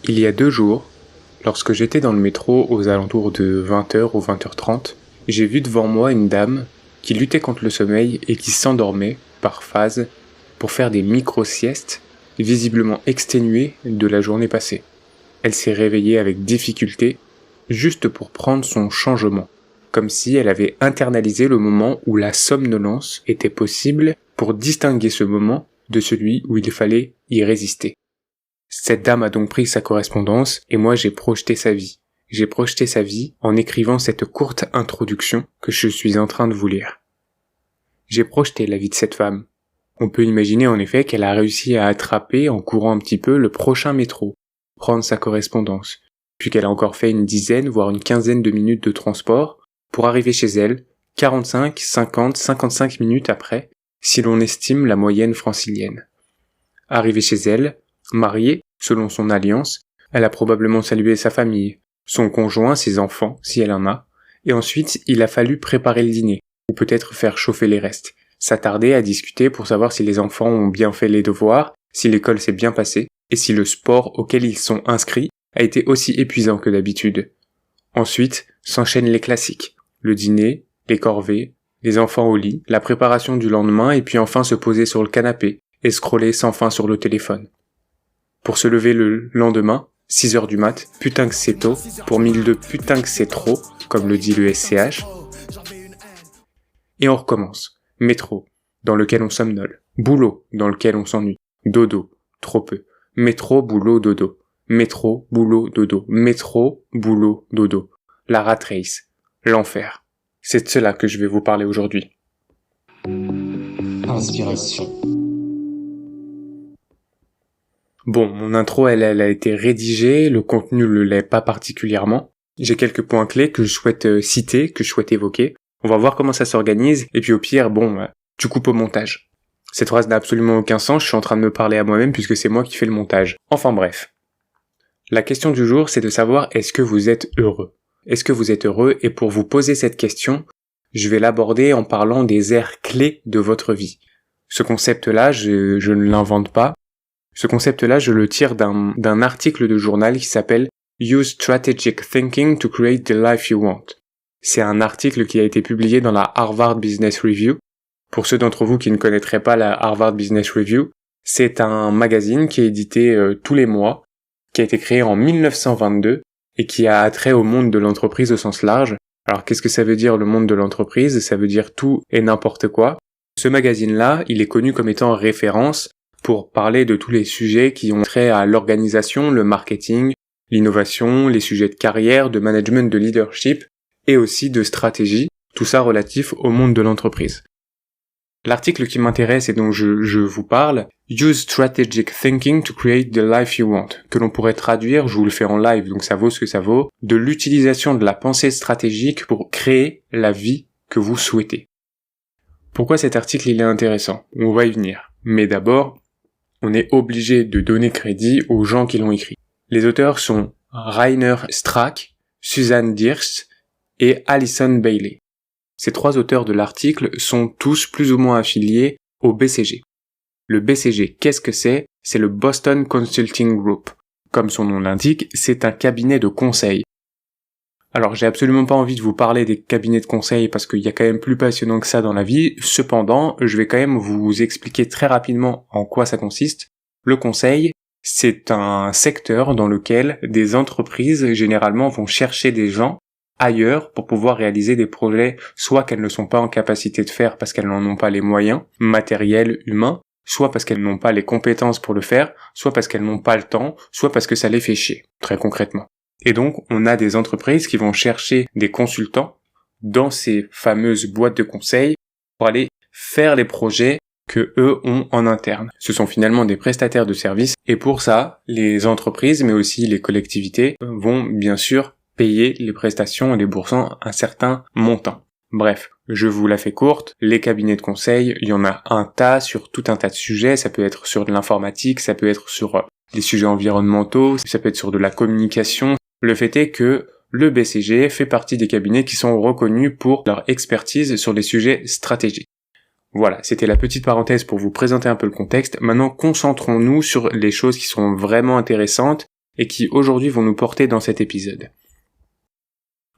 Il y a 2 jours, lorsque j'étais dans le métro aux alentours de 20h ou 20h30, j'ai vu devant moi une dame qui luttait contre le sommeil et qui s'endormait, par phase, pour faire des micro-siestes, visiblement exténuée de la journée passée. Elle s'est réveillée avec difficulté, juste pour prendre son changement, comme si elle avait internalisé le moment où la somnolence était possible pour distinguer ce moment de celui où il fallait y résister. Cette dame a donc pris sa correspondance et moi j'ai projeté sa vie. J'ai projeté sa vie en écrivant cette courte introduction que je suis en train de vous lire. J'ai projeté la vie de cette femme. On peut imaginer en effet qu'elle a réussi à attraper en courant un petit peu le prochain métro, prendre sa correspondance, puis qu'elle a encore fait une dizaine voire une quinzaine de minutes de transport pour arriver chez elle 45, 50, 55 minutes après, si l'on estime la moyenne francilienne. Arrivée chez elle, mariée, selon son alliance, elle a probablement salué sa famille, son conjoint, ses enfants, si elle en a, et ensuite il a fallu préparer le dîner, ou peut-être faire chauffer les restes, s'attarder à discuter pour savoir si les enfants ont bien fait les devoirs, si l'école s'est bien passée, et si le sport auquel ils sont inscrits a été aussi épuisant que d'habitude. Ensuite, s'enchaînent les classiques, le dîner, les corvées, les enfants au lit, la préparation du lendemain et puis enfin se poser sur le canapé et scroller sans fin sur le téléphone. Pour se lever le lendemain, 6h du mat, putain que c'est tôt, pour 1002 putain que c'est trop, comme le dit le SCH. Et on recommence. Métro, dans lequel on somnole. Boulot, dans lequel on s'ennuie. Dodo, trop peu. Métro, boulot, dodo. Métro, boulot, dodo. Métro, boulot, dodo. La rat race. L'enfer. C'est de cela que je vais vous parler aujourd'hui. Inspiration. Bon, mon intro, elle a été rédigée, le contenu ne l'est pas particulièrement. J'ai quelques points clés que je souhaite citer, que je souhaite évoquer. On va voir comment ça s'organise, et puis au pire, tu coupes au montage. Cette phrase n'a absolument aucun sens, je suis en train de me parler à moi-même puisque c'est moi qui fais le montage. Enfin bref. La question du jour, c'est de savoir est-ce que vous êtes heureux ? Est-ce que vous êtes heureux ? Et pour vous poser cette question, je vais l'aborder en parlant des aires clés de votre vie. Ce concept-là, je ne l'invente pas. Ce concept-là, je le tire d'un article de journal qui s'appelle « Use Strategic Thinking to Create the Life You Want ». C'est un article qui a été publié dans la Harvard Business Review. Pour ceux d'entre vous qui ne connaîtraient pas la Harvard Business Review, c'est un magazine qui est édité tous les mois, qui a été créé en 1922 et qui a attrait au monde de l'entreprise au sens large. Alors qu'est-ce que ça veut dire le monde de l'entreprise ? Ça veut dire tout et n'importe quoi. Ce magazine-là, il est connu comme étant référence pour parler de tous les sujets qui ont trait à l'organisation, le marketing, l'innovation, les sujets de carrière, de management, de leadership et aussi de stratégie, tout ça relatif au monde de l'entreprise. L'article qui m'intéresse et dont je vous parle, Use Strategic Thinking to Create the Life You Want, que l'on pourrait traduire, je vous le fais en live donc ça vaut ce que ça vaut, de l'utilisation de la pensée stratégique pour créer la vie que vous souhaitez. Pourquoi cet article il est intéressant ? On va y venir. Mais d'abord, on est obligé de donner crédit aux gens qui l'ont écrit. Les auteurs sont Rainer Strack, Susanne Dirst et Alison Bailey. Ces 3 auteurs de l'article sont tous plus ou moins affiliés au BCG. Le BCG, qu'est-ce que c'est ? C'est le Boston Consulting Group. Comme son nom l'indique, c'est un cabinet de conseil. Alors, j'ai absolument pas envie de vous parler des cabinets de conseil parce qu'il y a quand même plus passionnant que ça dans la vie. Cependant, je vais quand même vous expliquer très rapidement en quoi ça consiste. Le conseil, c'est un secteur dans lequel des entreprises généralement vont chercher des gens ailleurs pour pouvoir réaliser des projets soit qu'elles ne sont pas en capacité de faire parce qu'elles n'en ont pas les moyens matériels, humains, soit parce qu'elles n'ont pas les compétences pour le faire, soit parce qu'elles n'ont pas le temps, soit parce que ça les fait chier, très concrètement. Et donc, on a des entreprises qui vont chercher des consultants dans ces fameuses boîtes de conseil pour aller faire les projets que eux ont en interne. Ce sont finalement des prestataires de services et pour ça, les entreprises mais aussi les collectivités vont bien sûr payer les prestations en déboursant un certain montant. Bref, je vous la fais courte, les cabinets de conseil, il y en a un tas sur tout un tas de sujets, ça peut être sur de l'informatique, ça peut être sur les sujets environnementaux, ça peut être sur de la communication. Le fait est que le BCG fait partie des cabinets qui sont reconnus pour leur expertise sur les sujets stratégiques. Voilà, c'était la petite parenthèse pour vous présenter un peu le contexte. Maintenant, concentrons-nous sur les choses qui sont vraiment intéressantes et qui aujourd'hui vont nous porter dans cet épisode.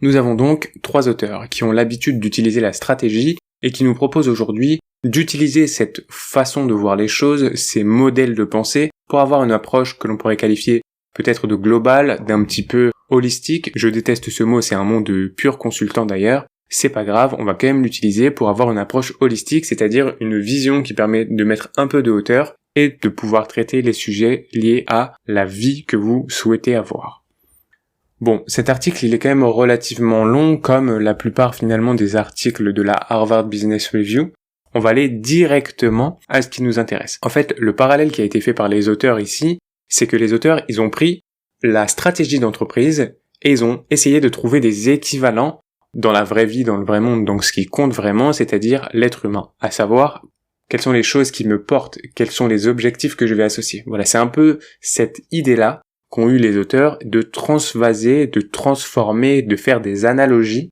Nous avons donc 3 auteurs qui ont l'habitude d'utiliser la stratégie et qui nous proposent aujourd'hui d'utiliser cette façon de voir les choses, ces modèles de pensée, pour avoir une approche que l'on pourrait qualifier peut-être de globale, d'un petit peu holistique. Je déteste ce mot, c'est un mot de pur consultant d'ailleurs. C'est pas grave, on va quand même l'utiliser pour avoir une approche holistique, c'est-à-dire une vision qui permet de mettre un peu de hauteur et de pouvoir traiter les sujets liés à la vie que vous souhaitez avoir. Bon, cet article, il est quand même relativement long, comme la plupart finalement des articles de la Harvard Business Review. On va aller directement à ce qui nous intéresse. En fait, le parallèle qui a été fait par les auteurs ici, c'est que les auteurs, ils ont pris la stratégie d'entreprise et ils ont essayé de trouver des équivalents dans la vraie vie, dans le vrai monde, donc ce qui compte vraiment, c'est-à-dire l'être humain, à savoir quelles sont les choses qui me portent, quels sont les objectifs que je vais associer. Voilà, c'est un peu cette idée-là qu'ont eu les auteurs de transvaser, de transformer, de faire des analogies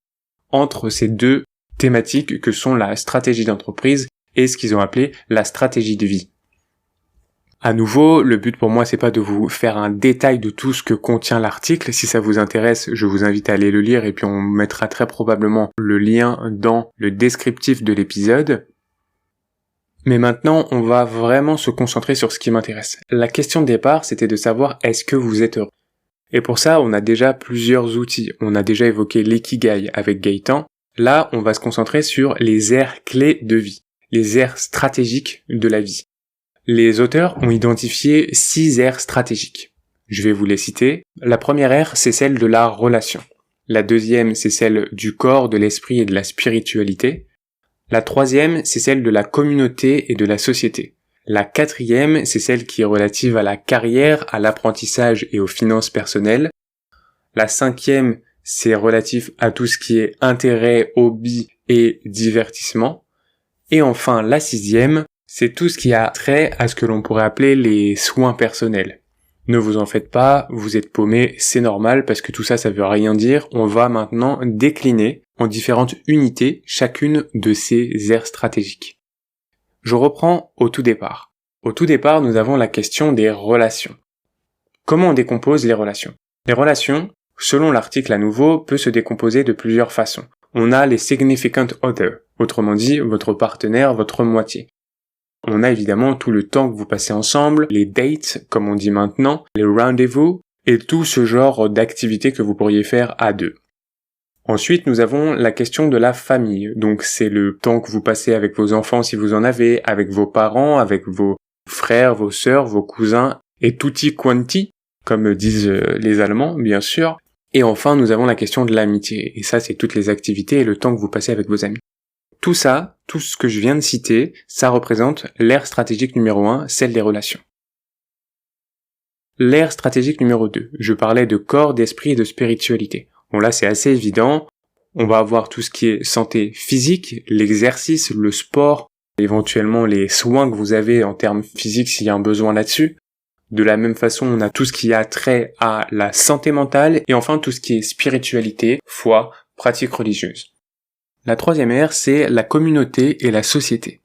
entre ces deux thématiques que sont la stratégie d'entreprise et ce qu'ils ont appelé la stratégie de vie. À nouveau, le but pour moi, c'est pas de vous faire un détail de tout ce que contient l'article. Si ça vous intéresse, je vous invite à aller le lire et puis on mettra très probablement le lien dans le descriptif de l'épisode. Mais maintenant, on va vraiment se concentrer sur ce qui m'intéresse. La question de départ, c'était de savoir est-ce que vous êtes heureux. Et pour ça, on a déjà plusieurs outils. On a déjà évoqué l'ikigai avec Gaëtan. Là, on va se concentrer sur les aires clés de vie, les aires stratégiques de la vie. Les auteurs ont identifié 6 aires stratégiques. Je vais vous les citer. La première aire, c'est celle de la relation. La deuxième, c'est celle du corps, de l'esprit et de la spiritualité. La troisième, c'est celle de la communauté et de la société. La quatrième, c'est celle qui est relative à la carrière, à l'apprentissage et aux finances personnelles. La cinquième, c'est relatif à tout ce qui est intérêt, hobby et divertissement. Et enfin, la sixième, c'est tout ce qui a trait à ce que l'on pourrait appeler les soins personnels. Ne vous en faites pas, vous êtes paumé, c'est normal parce que tout ça, ça veut rien dire. On va maintenant décliner en différentes unités chacune de ces aires stratégiques. Je reprends au tout départ. Au tout départ, nous avons la question des relations. Comment on décompose les relations ? Les relations, selon l'article à nouveau, peut se décomposer de plusieurs façons. On a les significant other, autrement dit, votre partenaire, votre moitié. On a évidemment tout le temps que vous passez ensemble, les dates, comme on dit maintenant, les rendez-vous, et tout ce genre d'activités que vous pourriez faire à deux. Ensuite, nous avons la question de la famille. Donc, c'est le temps que vous passez avec vos enfants si vous en avez, avec vos parents, avec vos frères, vos sœurs, vos cousins, et tutti quanti, comme disent les Allemands, bien sûr. Et enfin, nous avons la question de l'amitié. Et ça, c'est toutes les activités et le temps que vous passez avec vos amis. Tout ça, tout ce que je viens de citer, ça représente l'ère stratégique numéro 1, celle des relations. L'ère stratégique numéro 2, je parlais de corps, d'esprit et de spiritualité. Bon là c'est assez évident, on va avoir tout ce qui est santé physique, l'exercice, le sport, éventuellement les soins que vous avez en termes physiques s'il y a un besoin là-dessus. De la même façon, on a tout ce qui a trait à la santé mentale et enfin tout ce qui est spiritualité, foi, pratique religieuse. La troisième ère, c'est la communauté et la société.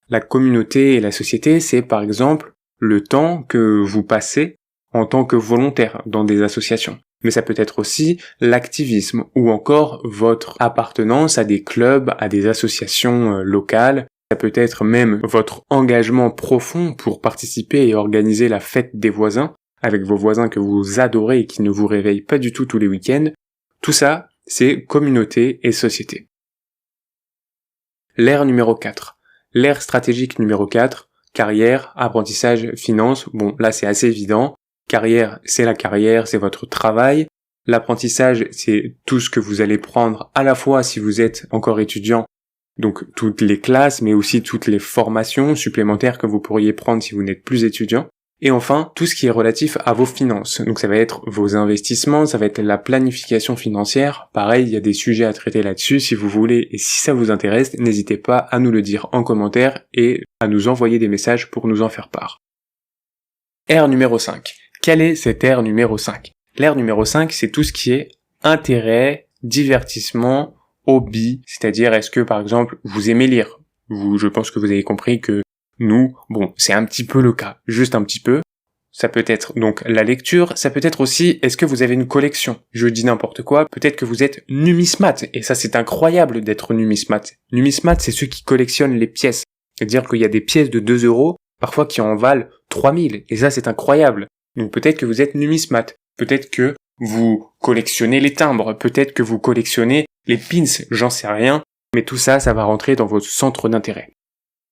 La communauté et la société, c'est par exemple le temps que vous passez en tant que volontaire dans des associations. Mais ça peut être aussi l'activisme ou encore votre appartenance à des clubs, à des associations locales. Ça peut être même votre engagement profond pour participer et organiser la fête des voisins avec vos voisins que vous adorez et qui ne vous réveillent pas du tout tous les week-ends. Tout ça, c'est communauté et société. L'ère numéro 4. L'ère stratégique numéro 4, carrière, apprentissage, finance. Bon, là c'est assez évident. Carrière, c'est la carrière, c'est votre travail. L'apprentissage, c'est tout ce que vous allez prendre à la fois si vous êtes encore étudiant, donc toutes les classes, mais aussi toutes les formations supplémentaires que vous pourriez prendre si vous n'êtes plus étudiant. Et enfin, tout ce qui est relatif à vos finances. Donc ça va être vos investissements, ça va être la planification financière. Pareil, il y a des sujets à traiter là-dessus. Si vous voulez et si ça vous intéresse, n'hésitez pas à nous le dire en commentaire et à nous envoyer des messages pour nous en faire part. Ère numéro 5. Quelle est cette ère numéro 5 ? L'ère numéro 5, c'est tout ce qui est intérêt, divertissement, hobby. C'est-à-dire, est-ce que par exemple, vous aimez lire ? Je pense que vous avez compris que nous, bon, c'est un petit peu le cas, juste un petit peu. Ça peut être donc la lecture, ça peut être aussi est-ce que vous avez une collection. Je dis n'importe quoi, peut-être que vous êtes numismate, et ça c'est incroyable d'être numismate. Numismate, c'est ceux qui collectionnent les pièces. C'est-à-dire qu'il y a des pièces de 2 euros, parfois qui en valent 3000, et ça c'est incroyable. Donc peut-être que vous êtes numismate, peut-être que vous collectionnez les timbres, peut-être que vous collectionnez les pins, j'en sais rien, mais tout ça, ça va rentrer dans votre centre d'intérêt.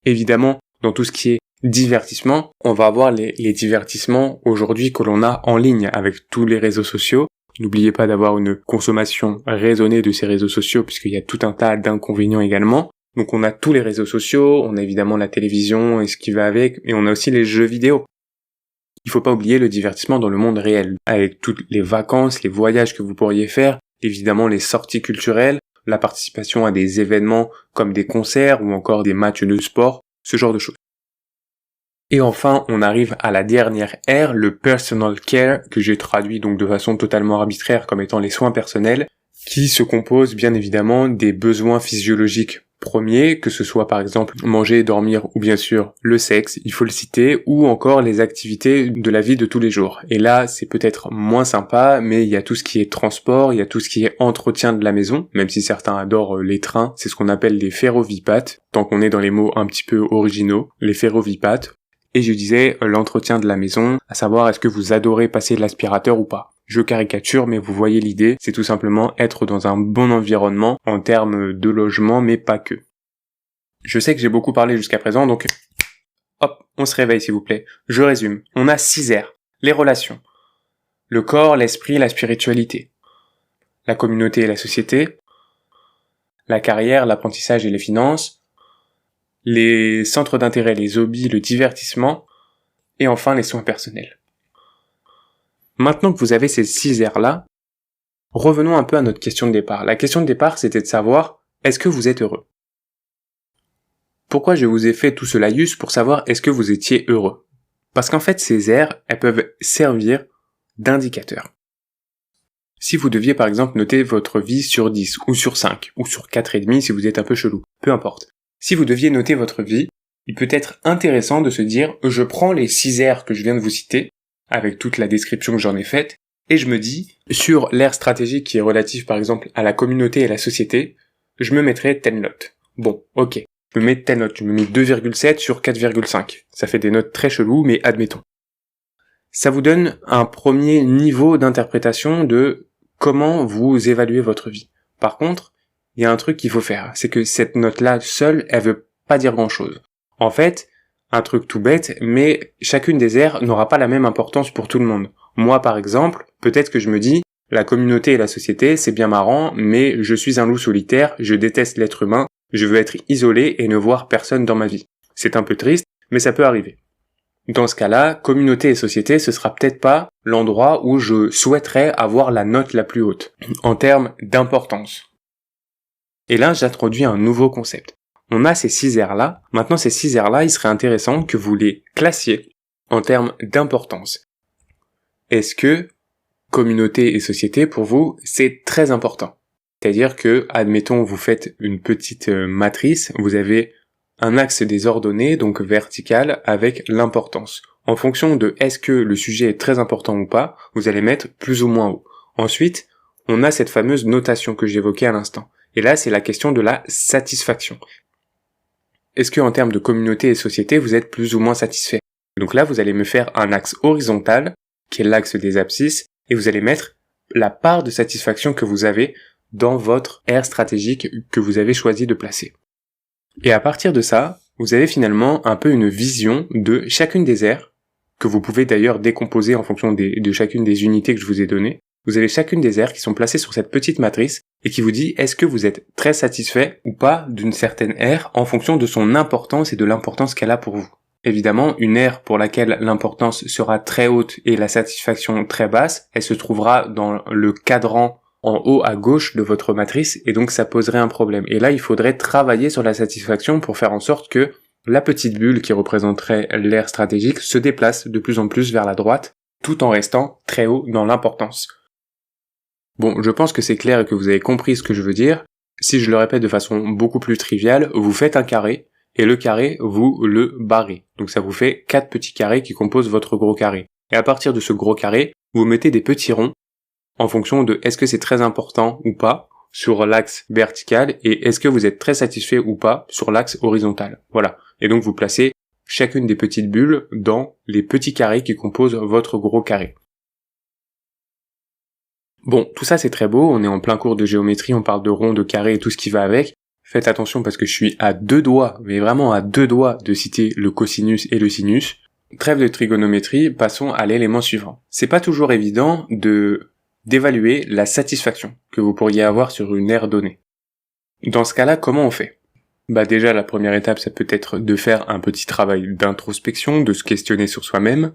Évidemment, dans tout ce qui est divertissement, on va avoir les divertissements aujourd'hui que l'on a en ligne avec tous les réseaux sociaux. N'oubliez pas d'avoir une consommation raisonnée de ces réseaux sociaux puisqu'il y a tout un tas d'inconvénients également. Donc on a tous les réseaux sociaux, on a évidemment la télévision et ce qui va avec, et on a aussi les jeux vidéo. Il faut pas oublier le divertissement dans le monde réel, avec toutes les vacances, les voyages que vous pourriez faire, évidemment les sorties culturelles, la participation à des événements comme des concerts ou encore des matchs de sport, ce genre de choses. Et enfin, on arrive à la dernière R, le personal care, que j'ai traduit donc de façon totalement arbitraire comme étant les soins personnels, qui se composent bien évidemment des besoins physiologiques premiers, que ce soit par exemple manger, dormir ou bien sûr le sexe, il faut le citer, ou encore les activités de la vie de tous les jours. Et là, c'est peut-être moins sympa, mais il y a tout ce qui est transport, il y a tout ce qui est entretien de la maison, même si certains adorent les trains, c'est ce qu'on appelle les ferrovipates, tant qu'on est dans les mots un petit peu originaux, les ferrovipates. Et je disais l'entretien de la maison, à savoir est-ce que vous adorez passer l'aspirateur ou pas. Je caricature, mais vous voyez l'idée, c'est tout simplement être dans un bon environnement en termes de logement, mais pas que. Je sais que j'ai beaucoup parlé jusqu'à présent, donc hop, on se réveille s'il vous plaît. Je résume, on a 6 R. Les relations. Le corps, l'esprit, la spiritualité. La communauté et la société. La carrière, l'apprentissage et les finances. Les centres d'intérêt, les hobbies, le divertissement. Et enfin les soins personnels. Maintenant que vous avez ces 6 R-là, revenons un peu à notre question de départ. La question de départ, c'était de savoir, est-ce que vous êtes heureux? Pourquoi je vous ai fait tout ce laïus pour savoir est-ce que vous étiez heureux? Parce qu'en fait, ces R, elles peuvent servir d'indicateurs. Si vous deviez par exemple noter votre vie sur 10, ou sur 5, ou sur 4,5 si vous êtes un peu chelou, peu importe. Si vous deviez noter votre vie, il peut être intéressant de se dire, je prends les 6 R que je viens de vous citer, avec toute la description que j'en ai faite, et je me dis, sur l'ère stratégique qui est relative par exemple à la communauté et la société, je me mettrai telle note. Bon, ok, je me mets telle note, je me mets 2,7 sur 4,5. Ça fait des notes très cheloues, mais admettons. Ça vous donne un premier niveau d'interprétation de comment vous évaluez votre vie. Par contre, il y a un truc qu'il faut faire, c'est que cette note-là seule, elle veut pas dire grand-chose. En fait, un truc tout bête, mais chacune des R n'aura pas la même importance pour tout le monde. Moi, par exemple, peut-être que je me dis, la communauté et la société, c'est bien marrant, mais je suis un loup solitaire, je déteste l'être humain, je veux être isolé et ne voir personne dans ma vie. C'est un peu triste, mais ça peut arriver. Dans ce cas-là, communauté et société, ce sera peut-être pas l'endroit où je souhaiterais avoir la note la plus haute, en termes d'importance. Et là, j'introduis un nouveau concept. On a ces 6 R-là. Maintenant, ces 6 R-là, il serait intéressant que vous les classiez en termes d'importance. Est-ce que communauté et société, pour vous, c'est très important? C'est-à-dire que, admettons, vous faites une petite matrice, vous avez un axe des ordonnées, donc vertical, avec l'importance. En fonction de est-ce que le sujet est très important ou pas, vous allez mettre plus ou moins haut. Ensuite, on a cette fameuse notation que j'évoquais à l'instant. Et là, c'est la question de la satisfaction. Est-ce que en termes de communauté et société, vous êtes plus ou moins satisfait? Donc là, vous allez me faire un axe horizontal, qui est l'axe des abscisses, et vous allez mettre la part de satisfaction que vous avez dans votre aire stratégique que vous avez choisi de placer. Et à partir de ça, vous avez finalement un peu une vision de chacune des aires, que vous pouvez d'ailleurs décomposer en fonction de chacune des unités que je vous ai données. Vous avez chacune des aires qui sont placées sur cette petite matrice et qui vous dit est-ce que vous êtes très satisfait ou pas d'une certaine aire en fonction de son importance et de l'importance qu'elle a pour vous. Évidemment, une aire pour laquelle l'importance sera très haute et la satisfaction très basse, elle se trouvera dans le cadran en haut à gauche de votre matrice et donc ça poserait un problème. Et là, il faudrait travailler sur la satisfaction pour faire en sorte que la petite bulle qui représenterait l'aire stratégique se déplace de plus en plus vers la droite tout en restant très haut dans l'importance. Bon, je pense que c'est clair et que vous avez compris ce que je veux dire. Si je le répète de façon beaucoup plus triviale, vous faites un carré, et le carré, vous le barrez. Donc ça vous fait 4 petits carrés qui composent votre gros carré. Et à partir de ce gros carré, vous mettez des petits ronds en fonction de est-ce que c'est très important ou pas sur l'axe vertical et est-ce que vous êtes très satisfait ou pas sur l'axe horizontal. Voilà. Et donc vous placez chacune des petites bulles dans les petits carrés qui composent votre gros carré. Bon, tout ça c'est très beau, on est en plein cours de géométrie, on parle de ronds, de carrés et tout ce qui va avec. Faites attention parce que je suis à 2 doigts, mais vraiment à 2 doigts de citer le cosinus et le sinus. Trêve de trigonométrie, passons à l'élément suivant. C'est pas toujours évident d'évaluer la satisfaction que vous pourriez avoir sur une aire donnée. Dans ce cas-là, comment on fait? Déjà, la première étape, ça peut être de faire un petit travail d'introspection, de se questionner sur soi-même.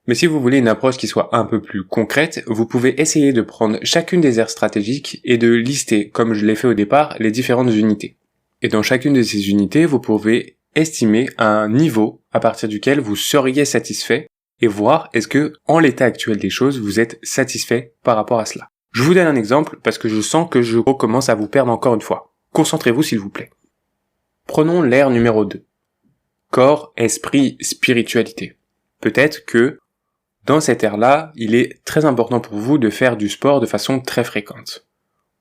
Mais si vous voulez une approche qui soit un peu plus concrète, vous pouvez essayer de prendre chacune des aires stratégiques et de lister, comme je l'ai fait au départ, les différentes unités. Et dans chacune de ces unités, vous pouvez estimer un niveau à partir duquel vous seriez satisfait et voir est-ce que, en l'état actuel des choses, vous êtes satisfait par rapport à cela. Je vous donne un exemple parce que je sens que je recommence à vous perdre encore une fois. Concentrez-vous s'il vous plaît. Prenons l'aire numéro 2. Corps, esprit, spiritualité. Peut-être que dans cette ère-là, il est très important pour vous de faire du sport de façon très fréquente.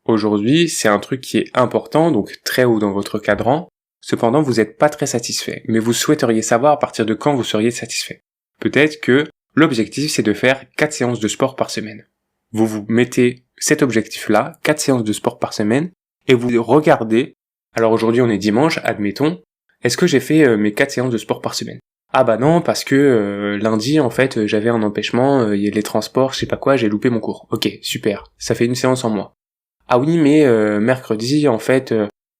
Aujourd'hui, c'est un truc qui est important, donc très haut dans votre cadran. Cependant, vous n'êtes pas très satisfait, mais vous souhaiteriez savoir à partir de quand vous seriez satisfait. Peut-être que l'objectif, c'est de faire 4 séances de sport par semaine. Vous vous mettez cet objectif-là, 4 séances de sport par semaine, et vous regardez, alors aujourd'hui on est dimanche, admettons, est-ce que j'ai fait mes 4 séances de sport par semaine? Ah bah non, parce que lundi, en fait, j'avais un empêchement, il y a les transports, je sais pas quoi, j'ai loupé mon cours. Ok, super, ça fait une séance en moins. Ah oui, mais mercredi, en fait,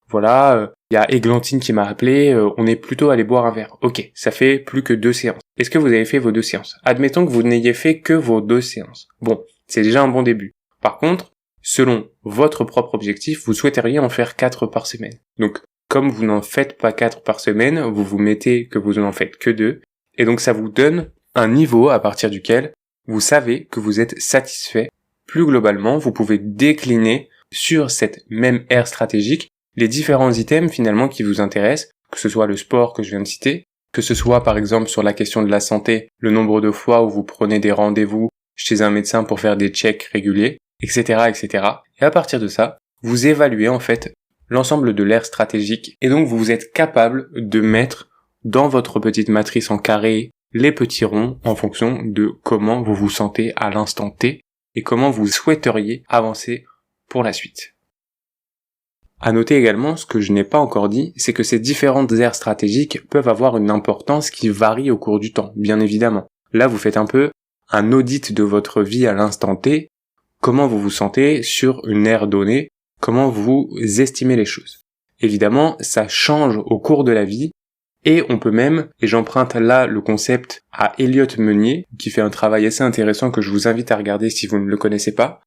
voilà, il y a Églantine qui m'a appelé, on est plutôt allé boire un verre. Ok, ça fait plus que 2 séances. Est-ce que vous avez fait vos 2 séances? Admettons que vous n'ayez fait que vos 2 séances. Bon, c'est déjà un bon début. Par contre, selon votre propre objectif, vous souhaiteriez en faire 4 par semaine. Donc, comme vous n'en faites pas 4 par semaine, vous vous mettez que vous n'en faites que 2, et donc ça vous donne un niveau à partir duquel vous savez que vous êtes satisfait. Plus globalement, vous pouvez décliner sur cette même aire stratégique les différents items finalement qui vous intéressent, que ce soit le sport que je viens de citer, que ce soit par exemple sur la question de la santé, le nombre de fois où vous prenez des rendez-vous chez un médecin pour faire des checks réguliers, etc., etc. Et à partir de ça, vous évaluez en fait l'ensemble de l'aire stratégique et donc vous êtes capable de mettre dans votre petite matrice en carré les petits ronds en fonction de comment vous vous sentez à l'instant T et comment vous souhaiteriez avancer pour la suite. À noter également, ce que je n'ai pas encore dit, c'est que ces différentes aires stratégiques peuvent avoir une importance qui varie au cours du temps, bien évidemment. Là, vous faites un peu un audit de votre vie à l'instant T, comment vous vous sentez sur une aire donnée, comment vous estimez les choses. Évidemment, ça change au cours de la vie, et on peut même, et j'emprunte là le concept à Elliot Meunier, qui fait un travail assez intéressant que je vous invite à regarder si vous ne le connaissez pas,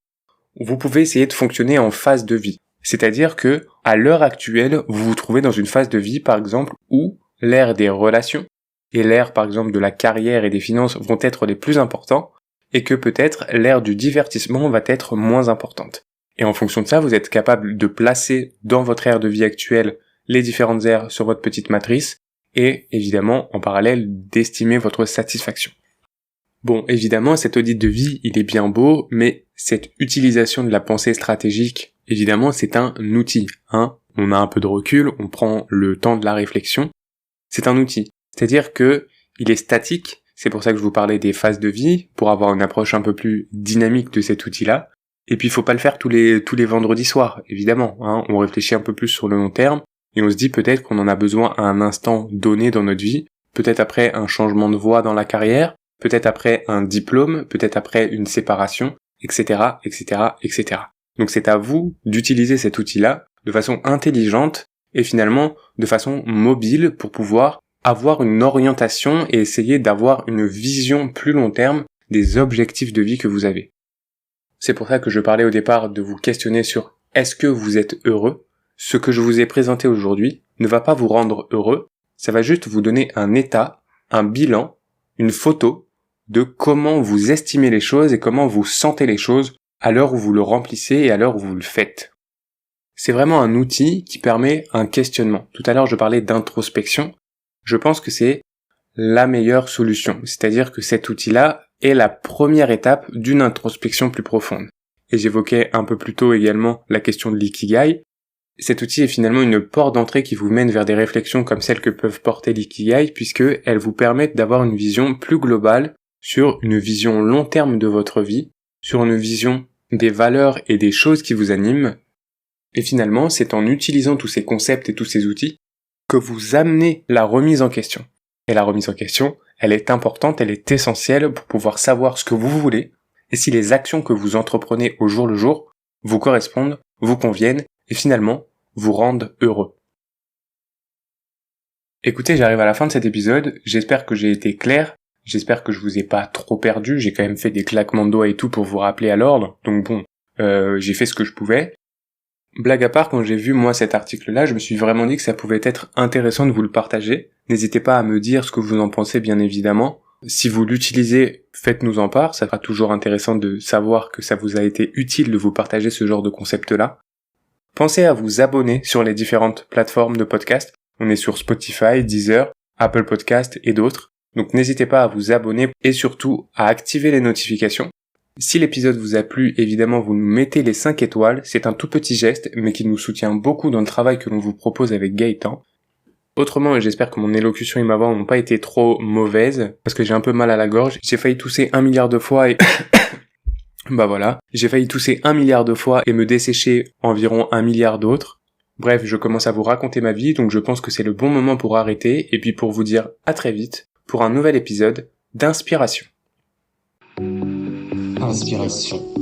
vous pouvez essayer de fonctionner en phase de vie. C'est-à-dire que, à l'heure actuelle, vous vous trouvez dans une phase de vie, par exemple, où l'ère des relations et l'ère, par exemple, de la carrière et des finances vont être les plus importants, et que peut-être l'ère du divertissement va être moins importante. Et en fonction de ça, vous êtes capable de placer dans votre ère de vie actuelle les différentes aires sur votre petite matrice, et évidemment, en parallèle, d'estimer votre satisfaction. Bon, évidemment, cet audit de vie, il est bien beau, mais cette utilisation de la pensée stratégique, évidemment, c'est un outil, hein. On a un peu de recul, on prend le temps de la réflexion. C'est un outil. C'est-à-dire que il est statique. C'est pour ça que je vous parlais des phases de vie, pour avoir une approche un peu plus dynamique de cet outil-là. Et puis, il faut pas le faire tous les vendredis soirs, évidemment, hein. On réfléchit un peu plus sur le long terme, et on se dit peut-être qu'on en a besoin à un instant donné dans notre vie, peut-être après un changement de voie dans la carrière, peut-être après un diplôme, peut-être après une séparation, etc., etc., etc. Donc c'est à vous d'utiliser cet outil-là de façon intelligente et finalement de façon mobile pour pouvoir avoir une orientation et essayer d'avoir une vision plus long terme des objectifs de vie que vous avez. C'est pour ça que je parlais au départ de vous questionner sur est-ce que vous êtes heureux? Ce que je vous ai présenté aujourd'hui ne va pas vous rendre heureux, ça va juste vous donner un état, un bilan, une photo de comment vous estimez les choses et comment vous sentez les choses à l'heure où vous le remplissez et à l'heure où vous le faites. C'est vraiment un outil qui permet un questionnement. Tout à l'heure, je parlais d'introspection. Je pense que c'est la meilleure solution. C'est-à-dire que cet outil-là est la première étape d'une introspection plus profonde. Et j'évoquais un peu plus tôt également la question de l'ikigai. Cet outil est finalement une porte d'entrée qui vous mène vers des réflexions comme celles que peuvent porter l'ikigai, puisque elles vous permettent d'avoir une vision plus globale sur une vision long terme de votre vie, sur une vision des valeurs et des choses qui vous animent. Et finalement, c'est en utilisant tous ces concepts et tous ces outils que vous amenez la remise en question. Et la remise en question, elle est importante, elle est essentielle pour pouvoir savoir ce que vous voulez et si les actions que vous entreprenez au jour le jour vous correspondent, vous conviennent et finalement vous rendent heureux. Écoutez, j'arrive à la fin de cet épisode, j'espère que j'ai été clair, j'espère que je vous ai pas trop perdu, j'ai quand même fait des claquements de doigts et tout pour vous rappeler à l'ordre, donc bon, j'ai fait ce que je pouvais. Blague à part, quand j'ai vu moi cet article-là, je me suis vraiment dit que ça pouvait être intéressant de vous le partager. N'hésitez pas à me dire ce que vous en pensez, bien évidemment. Si vous l'utilisez, faites-nous en part, ça sera toujours intéressant de savoir que ça vous a été utile de vous partager ce genre de concept-là. Pensez à vous abonner sur les différentes plateformes de podcast. On est sur Spotify, Deezer, Apple Podcast et d'autres. Donc n'hésitez pas à vous abonner et surtout à activer les notifications. Si l'épisode vous a plu, évidemment vous nous mettez les 5 étoiles, c'est un tout petit geste mais qui nous soutient beaucoup dans le travail que l'on vous propose avec Gaëtan. Autrement, et j'espère que mon élocution et ma voix n'ont pas été trop mauvaises, parce que j'ai un peu mal à la gorge, j'ai failli tousser 1 milliard de fois et... bah voilà, j'ai failli tousser 1 milliard de fois et me dessécher environ 1 milliard d'autres. Bref, je commence à vous raconter ma vie, donc je pense que c'est le bon moment pour arrêter et puis pour vous dire à très vite pour un nouvel épisode d'Inspiration. Inspiration.